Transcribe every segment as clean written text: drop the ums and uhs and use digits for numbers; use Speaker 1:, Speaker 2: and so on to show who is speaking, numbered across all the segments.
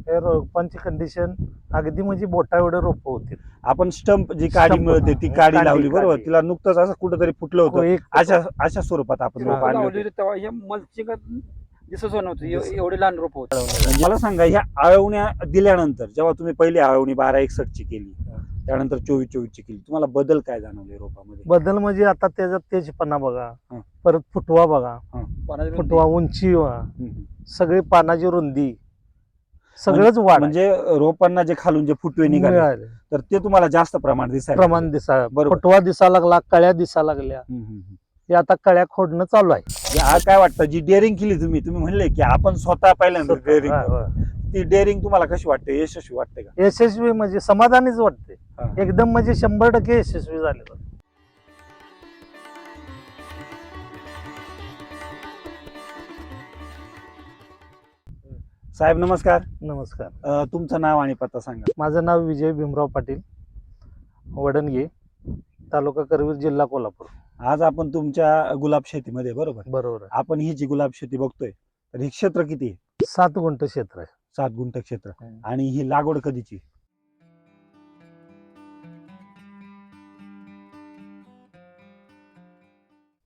Speaker 1: हे रोपांची कंडिशन अगदी म्हणजे बोटा एवढे रोप होते.
Speaker 2: आपण स्टंप जी काडी
Speaker 1: Stump,
Speaker 2: मिळते ती
Speaker 1: हा,
Speaker 2: काडी
Speaker 1: काडी,
Speaker 2: लावली बरोबर,
Speaker 1: काडी.
Speaker 2: तिला नुकतंच असं कुठंतरी फुटलं होतं,
Speaker 1: एक
Speaker 2: अशा स्वरूपात आपण रोप
Speaker 1: हा.
Speaker 2: आणले
Speaker 3: लावली
Speaker 2: होते.
Speaker 3: होती तेव्हा हे मल्चिंग दिसत नव्हतं
Speaker 1: दिसत.
Speaker 3: एवढे लहान रोप होते.
Speaker 2: म्हणजे मला सांगा, ह्या आळवण्या दिल्यानंतर जेव्हा तुम्ही पहिली आळवणी 1261 ची केली, त्यानंतर 24-24 ची केली, तुम्हाला बदल काय जाणवले रोपामध्ये?
Speaker 1: बदल म्हणजे आता त्याच्यात तेजपणा बघा,
Speaker 2: हा.
Speaker 1: परत फुटवा बघा,
Speaker 3: पानाची रुंदी.
Speaker 1: फुटवा, उंची बघा,
Speaker 2: हम्म.
Speaker 1: सगळी पानाची रुंदी सगळंच वाढ
Speaker 2: म्हणजे रोपांना जे खालून जे फुटवे निघाले
Speaker 1: मिळाले.
Speaker 2: तर ते तुम्हाला जास्त प्रमाण दिसायला
Speaker 1: प्रमाण
Speaker 2: लागले.
Speaker 1: दिसा,
Speaker 2: बरोबर.
Speaker 1: फुटवा दिसा लागला, कळ्या दिसा लागल्या. हे आता कळ्या खोडणं चालू आहे.
Speaker 2: म्हणजे आज काय वाटतं, जी डेअरिंग केली तुम्ही म्हणले की आपण स्वतः पहिल्यांदा डेअरिंग,
Speaker 1: हा, हा.
Speaker 2: ती डेअरिंग तुम्हाला कशी वाटते? यशस्वी वाटते का?
Speaker 1: यशस्वी म्हणजे समाधानीच वाटते.
Speaker 2: हा.
Speaker 1: एकदम म्हणजे 100% यशस्वी झाले.
Speaker 2: साहेब नमस्कार.
Speaker 1: नमस्कार.
Speaker 2: तुमचं नाव आणि पत्ता सांगा.
Speaker 1: माझं नाव विजय भीमराव पाटील, वडणगे, तालुका करवीर, जिल्हा कोल्हापूर.
Speaker 2: आज आपण तुमच्या गुलाब शेतीमध्ये बरोबर,
Speaker 1: बरोबर आहे.
Speaker 2: आपण ही जी गुलाब शेती बघतोय तर हे क्षेत्र किती आहे?
Speaker 1: 7 गुंठ क्षेत्र आहे.
Speaker 2: 7 गुंठ क्षेत्र. आणि ही लागवड कधीची?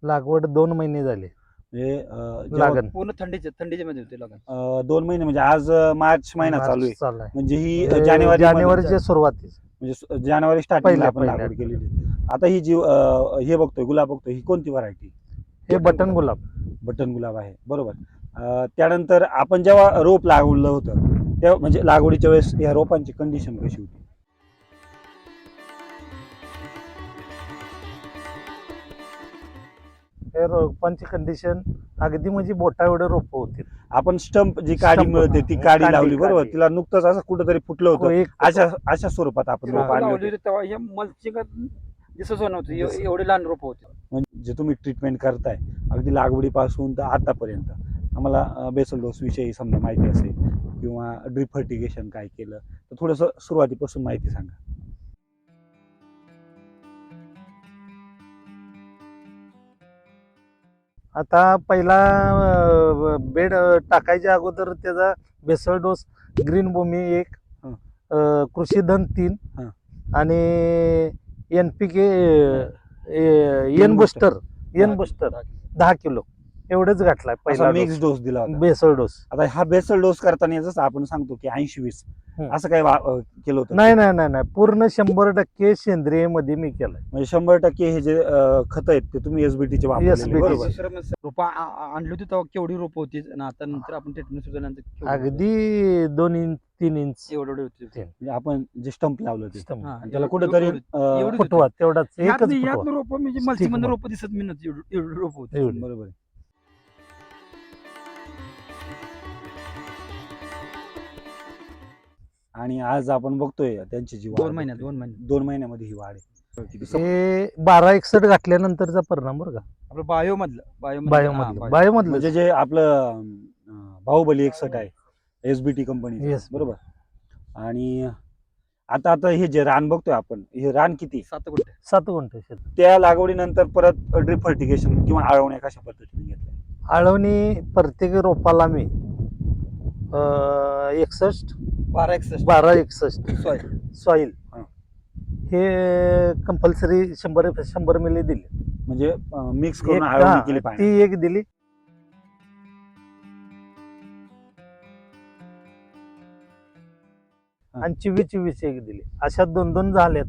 Speaker 1: लागवड 2 महिने झाले.
Speaker 2: म्हणजे
Speaker 1: लागण
Speaker 3: पूर्ण थंडीच्या मध्ये होते लागण.
Speaker 2: 2 महिने म्हणजे आज मार्च महिना चालू आहे,
Speaker 1: चालू आहे.
Speaker 2: म्हणजे ही
Speaker 1: म्हणजे
Speaker 2: जानेवारीच्या
Speaker 1: जानेवारीच्या सुरुवातीस
Speaker 2: म्हणजे जानेवारी स्टार्टिंगला आपण
Speaker 1: पहिल्या
Speaker 2: लागवड केलेली. आता ही जी हे बघतोय गुलाब बघतोय, ही कोणती व्हरायटी?
Speaker 1: हे बटन गुलाब.
Speaker 2: बटन गुलाब आहे बरोबर. त्यानंतर आपण जेव्हा रोप लागवलं होतं तेव्हा म्हणजे लागवडीच्या वेळेस या रोपांची कंडिशन कशी होती?
Speaker 1: हे रोपांची कंडिशन अगदी म्हणजे बोटा एवढे रोप होते.
Speaker 2: आपण स्टंप जी काडी
Speaker 1: Stump,
Speaker 2: मिळते ती
Speaker 1: हा,
Speaker 2: काडी
Speaker 1: काडी,
Speaker 2: लावली बरोबर,
Speaker 1: काडी.
Speaker 2: तिला नुकतंच असं कुठंतरी फुटलं होतं,
Speaker 1: एक
Speaker 2: अशा स्वरूपात आपण रोप आणले
Speaker 3: लावली
Speaker 2: होते.
Speaker 3: होती तेव्हा हे मल्चिंग दिसत नव्हतं
Speaker 1: दिसत.
Speaker 3: एवढे लहान रोप होते.
Speaker 2: म्हणजे जे तुम्ही ट्रीटमेंट करताय अगदी लागवडीपासून तर आतापर्यंत, आम्हाला बेसल डोस विषयी समजा माहिती असेल किंवा ड्रिप फर्टिगेशन काय केलं तर थोडंसं सुरुवातीपासून माहिती सांगा.
Speaker 1: आता पहिला बेड टाकायच्या अगोदर त्याचा बेसळ डोस ग्रीन भूमी 1,
Speaker 2: हं.
Speaker 1: कृषीधन 3
Speaker 2: हं.
Speaker 1: आणि NPK एन बुस्टर 10 किलो एवढंच घातलाय पहिला
Speaker 2: मिक्स डोस दिला होता.
Speaker 1: बेसळ डोस.
Speaker 2: आता हा बेसल डोस करताना जसं आपण सांगतो की 80-20 असं काय केलं होतं?
Speaker 1: नाही, पूर्ण 100% सेंद्रिय मध्ये मी केलंय.
Speaker 2: म्हणजे 100% हे जे खत आहेत ते तुम्ही SBT चे वापरलेले
Speaker 1: SBT.
Speaker 2: बरोबर.
Speaker 3: रोप आणली होती तेव्हा केवढी रोप होती आणि आता नंतर आपण ट्रीटमेंट सुद्धा नंतर केवढी रोपं
Speaker 1: अगदी 2 इंच 3 इंच
Speaker 3: एवढे होते.
Speaker 2: म्हणजे आपण जे स्टंप लावलं ते
Speaker 1: stump.
Speaker 3: हा,
Speaker 2: आणि त्याला
Speaker 3: एवढी-
Speaker 2: कुठेतरी
Speaker 3: एवढी- एवढी
Speaker 1: फुटवा तेवढाच एकच फुटवा.
Speaker 3: रोप म्हणजे
Speaker 1: Stick
Speaker 3: मल्चिंग मध्ये
Speaker 1: मध्ये.
Speaker 3: रोप दिसत मी नव्हती एवढी रोप होती.
Speaker 1: एवढी.
Speaker 2: बरोबर आहे. आणि आज आपण बघतोय त्यांची जी वाढ
Speaker 3: 2 महिन्यात
Speaker 2: बघतोय. 2 महिन्यामध्ये ही वाढ आहे. किती
Speaker 1: हे 1261 घातल्यानंतरचा परिणाम बरं का.
Speaker 3: आपलं बायो मधलं
Speaker 1: बायो मधलं
Speaker 2: म्हणजे जे आपलं बाहुबली 61 आहे SBT कंपनी
Speaker 1: Yes.
Speaker 2: बरोबर. आणि आता हे जे रान बघतोय आपण, हे रान किती?
Speaker 3: 7 गुंठे.
Speaker 1: 7 गुंठ शेत.
Speaker 2: त्या लागवडीनंतर परत ड्रिप फर्टिगेशन किंवा आळवण्या कशा पद्धतीने घेतल्या?
Speaker 1: आळवणी प्रत्येक रोपाला मी 61 1261 सॉइल
Speaker 2: हा.
Speaker 1: हे कंपल्सरी 100 मिली दिली.
Speaker 2: म्हणजे मिक्स करून आळवणी केली
Speaker 1: ती
Speaker 2: पाहिजे.
Speaker 1: एक दिली. आणि 24 एक दिली. अशा 2 झाल्यात.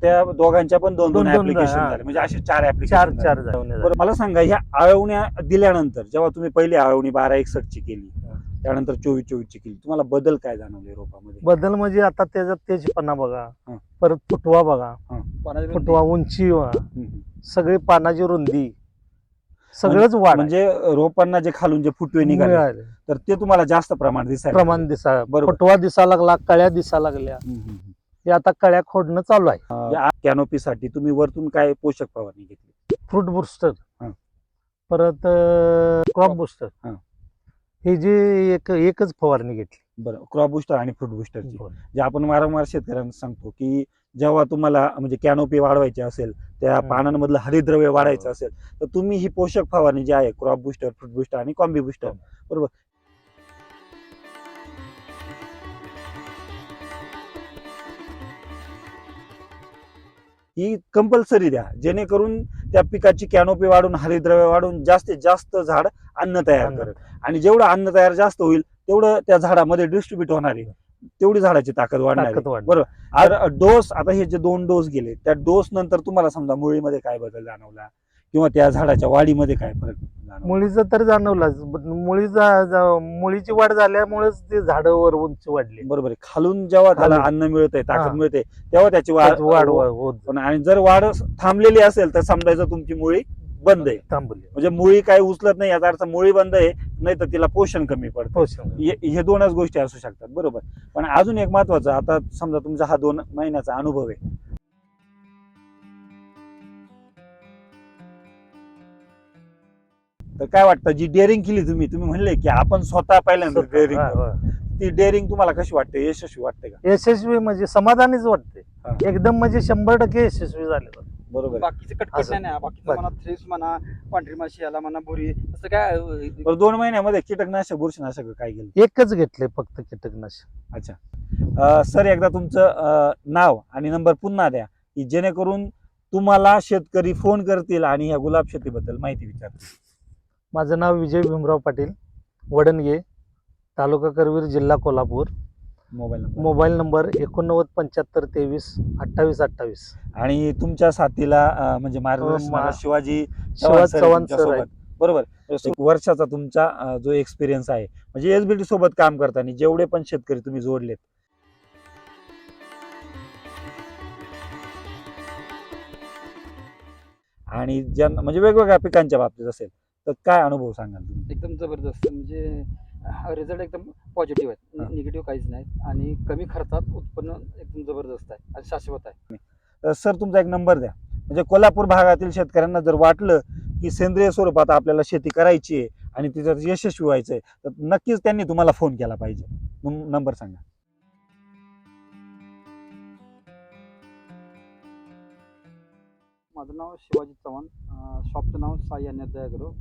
Speaker 2: त्या दोघांच्या पण 2
Speaker 1: दोन
Speaker 2: ऍप्लिकेशन
Speaker 1: हा.
Speaker 2: झाले, म्हणजे असे 4
Speaker 1: चार
Speaker 2: ऍप्लिकेशन.
Speaker 1: झाले.
Speaker 2: बरं मला सांगा, ह्या आळवण्या दिल्यानंतर जेव्हा तुम्ही पहिली आळवणी 1261 ची केली, त्यानंतर 24-24 ची केली, तुम्हाला बदल काय जाणवले रोपामध्ये?
Speaker 1: बदल म्हणजे आता त्याच्यात तेजपणा बघा,
Speaker 2: हा.
Speaker 1: परत फुटवा बघा,
Speaker 3: पानाची रुंदी.
Speaker 1: फुटवा, उंची बघा,
Speaker 2: हम्म.
Speaker 1: सगळी पानाची रुंदी सगळंच वाढ
Speaker 2: म्हणजे रोपांना जे खालून जे फुटवे निघाले
Speaker 1: मिळाले.
Speaker 2: तर ते तुम्हाला जास्त प्रमाण दिसायला
Speaker 1: प्रमाण
Speaker 2: लागले.
Speaker 1: दिसा,
Speaker 2: बरोबर.
Speaker 1: फुटवा दिसा लागला, कळ्या दिसा लागल्या. हे आता कळ्या खोडणं चालू आहे.
Speaker 2: कॅनोपीसाठी तुम्ही वरतून काय पोषक फवारणी घेतली?
Speaker 1: फ्रूट बुस्टर,
Speaker 2: हा.
Speaker 1: परत क्रॉप बुस्टर,
Speaker 2: हा.
Speaker 1: हे जे एकच फवारणी घेतली.
Speaker 2: बरं, क्रॉप बुस्टर आणि फ्रूट बुस्टरची जे आपण वारंवार शेतकऱ्यांना सांगतो की जेव्हा तुम्हाला म्हणजे कॅनोपी वाढवायची असेल, त्या पानांमधलं हरितद्रव्य वाढायचं असेल तर तुम्ही ही पोषक फवारणी जी आहे क्रॉप बुस्टर, फ्रूट बुस्टर आणि कॉम्बी बुस्टर बरोबर ही कंपल्सरी द्या, जेणेकरून त्या पिकाची कॅनोपी वाढून हरितद्रव्य वाढून जास्तीत जास्त झाड अन्न तयार
Speaker 1: अन्न.
Speaker 2: करेल. आणि जेवढं अन्न तयार जास्त होईल तेवढं त्या झाडामध्ये डिस्ट्रीब्यूट होणार आहे, तेवढी झाडाची ताकद वाढणार आहे.
Speaker 1: ताकद वाढणार.
Speaker 2: बरोबर. आज डोस, आता हे जे 2 डोस गेले, त्या डोस नंतर तुम्हाला समजा मुळीमध्ये काय बदल जाणवला किंवा त्या झाडाच्या वाढीमध्ये काय फरक जाणवला?
Speaker 1: मुळीचं तर जाणवलाच. मुळीची वाढ झाल्यामुळेच ते झाडं वर उंची वाढली.
Speaker 2: बरोबर आहे. खालून जेव्हा त्याला
Speaker 1: खालून.
Speaker 2: अन्न मिळतंय,
Speaker 1: हा.
Speaker 2: ताकद मिळते, तेव्हा त्याची वाढ
Speaker 1: वाढ होत
Speaker 2: पण आणि जर वाढ थांबलेली असेल तर समजायचं तुमची मुळी बंद आहे.
Speaker 1: थांबली.
Speaker 2: म्हणजे मुळी काय उचलत नाही याचा अर्थ मुळी बंद आहे, नाही तर तिला पोषण कमी पडतं.
Speaker 1: पोषण.
Speaker 2: हे 2च गोष्टी असू शकतात. बरोबर. पण अजून एक महत्वाचं, आता समजा तुमचा हा 2 महिन्याचा अनुभव आहे, तर काय वाटतं जी डेअरिंग केली तुम्ही म्हणले की आपण स्वतः पहिल्यांदा डेअरिंग, ती डेअरिंग तुम्हाला कशी वाटते? यशस्वी वाटते का?
Speaker 1: यशस्वी म्हणजे समाधानीच वाटते.
Speaker 2: हा.
Speaker 1: एकदम म्हणजे 100% यशस्वी झाले.
Speaker 2: बरोबर आहे.
Speaker 3: बाकीचे कटकट
Speaker 1: असं.
Speaker 3: नाही, बाकीचं म्हणा थ्रिप्स म्हणा, पांढरी माशी याला म्हणा, भुरी, असं काय
Speaker 2: बरं, 2 महिन्यामध्ये कीटकनाशक बुरशीनाशक काय केलं?
Speaker 1: एकच घेतले फक्त कीटकनाशक.
Speaker 2: अच्छा. सर, एकदा तुमचं नाव आणि नंबर पुन्हा द्या, की जेणेकरून तुम्हाला शेतकरी फोन करतील आणि या गुलाब शेतीबद्दल माहिती विचारतील.
Speaker 1: माझं नाव विजय भीमराव पाटील, वडणगे, तालुका करवीर, जिल्हा Kolhapur.
Speaker 2: Mobile number
Speaker 1: mobile number 89 75 23 28 28.
Speaker 2: आणि तुमच्या साथीला म्हणजे मार्गदर्शनाला शिवाजी
Speaker 1: शिवाजी
Speaker 2: सर
Speaker 1: चव्हाण
Speaker 2: तुमच्या
Speaker 1: सर
Speaker 2: सोबत. बरोबर. एक वर्षाचा तुमचा जो एक्सपिरियन्स आहे, म्हणजे एसबीटी सोबत काम करताना जेवढे पण शेतकरी तुम्ही जोडलेत, आणि ज्यांना म्हणजे वेगवेगळ्या पिकांच्या बाबतीत असेल, तर काय अनुभव सांगाल तुम्ही?
Speaker 3: एकदम जबरदस्त, म्हणजे रिझल्ट एकदम पॉझिटिव्ह
Speaker 2: हा.
Speaker 3: आहेत, निगेटिव्ह काहीच नाही, आणि कमी खर्चात उत्पन्न एकदम जबरदस्त आहे आणि शाश्वत आहे.
Speaker 2: सर, तुमचा एक नंबर द्या, म्हणजे कोल्हापूर भागातील शेतकऱ्यांना जर वाटलं की सेंद्रिय स्वरूपात आपल्याला शेती करायची आहे आणि तिच्यात यशस्वी व्हायचं आहे, तर नक्कीच त्यांनी तुम्हाला फोन केला पाहिजे. नंबर सांगा.
Speaker 3: माझं नाव शिवाजी चव्हाण, शॉपचं नाव साई अन्नदाय ॲग्रो,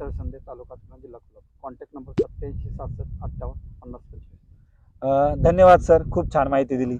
Speaker 3: तळसंदे, तालुका हातकणंगले, जिल्हा कोल्हापूर. Contact number 87 67 58 50 25.
Speaker 2: धन्यवाद सर, खूप छान माहिती दिली.